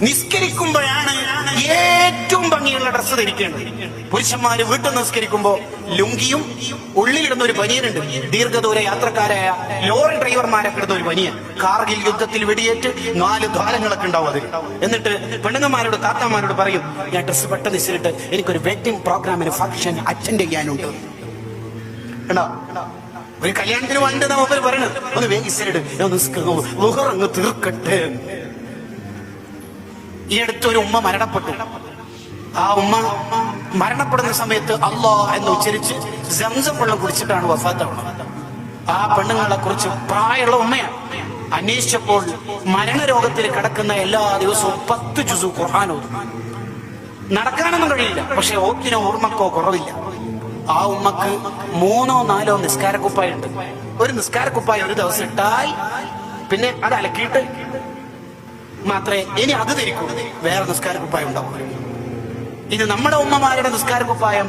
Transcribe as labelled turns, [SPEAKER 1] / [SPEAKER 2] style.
[SPEAKER 1] നിസ്കരിക്കുമ്പോഴാണ് ഏറ്റവും ഭംഗിയുള്ള ഡ്രസ്സ് ധരിക്കേണ്ടത്. പുരുഷന്മാര് വീട്ടിൽ നിസ്കരിക്കുമ്പോ ലുങ്കിയും ഉള്ളിലിടുന്ന ഒരു ബനിയനുണ്ട്. ദീർഘദൂര യാത്രക്കാരായ ലോറി ഡ്രൈവർമാരൊക്കെ ഇടുന്ന ഒരു ബനിയൻ. കാർഗിൽ യുദ്ധത്തിൽ വെടിയേറ്റ് 4 ദ്വാരങ്ങളൊക്കെ ഉണ്ടാവും അതിൽ. എന്നിട്ട് പെണ്ണുങ്ങന്മാരോട് താത്താമാരോട് പറയും, ഞാൻ ഡ്രസ്സ് പെട്ടെന്ന് ഇസിലിട്ട് എനിക്കൊരു വെഡിങ് പ്രോഗ്രാമിന് ഫംഗ്ഷൻ അറ്റൻഡ് ചെയ്യാനുണ്ട്. ഒരു കല്യാണത്തിന് വേണ്ടത് അവർ പറയണത്, ഒന്ന് വേഗിസിലിട്ട് അങ്ങ് തീർക്കട്ടെ. ഈ അടുത്തൊരു ഉമ്മ മരണപ്പെട്ടു. ആ ഉമ്മ മരണപ്പെടുന്ന സമയത്ത് അല്ലാഹ് എന്ന് ഉച്ചരിച്ച് സംസം വെള്ളം കുടിച്ചിട്ടാണ് വഫാത്താവുന്നത്. ആ പെണ്ണുങ്ങളെ കുറിച്ച് പ്രായമുള്ള ഉമ്മയാണ്. അന്വേഷിച്ചപ്പോൾ മരണരോഗത്തിൽ കിടക്കുന്ന എല്ലാ ദിവസവും 10 ജുസു ഖുർആൻ ഓതും. നടക്കാനൊന്നും കഴിയില്ല, പക്ഷെ ഓക്കിനോ ഓർമ്മക്കോ കുറവില്ല. ആ ഉമ്മക്ക് 3 or 4 നിസ്കാരക്കുപ്പായുണ്ട്. ഒരു നിസ്കാരക്കുപ്പായ ഒരു ദിവസം ഇട്ടാൽ പിന്നെ അത് അലക്കിയിട്ട് മാത്രമേ ഇനി അത് ധരിക്കൂ. വേറെ നിസ്കാരക്കുപ്പായം ഉണ്ടാവും. ഇത് നമ്മുടെ ഉമ്മമാരുടെ നിസ്കാരക്കുപ്പായം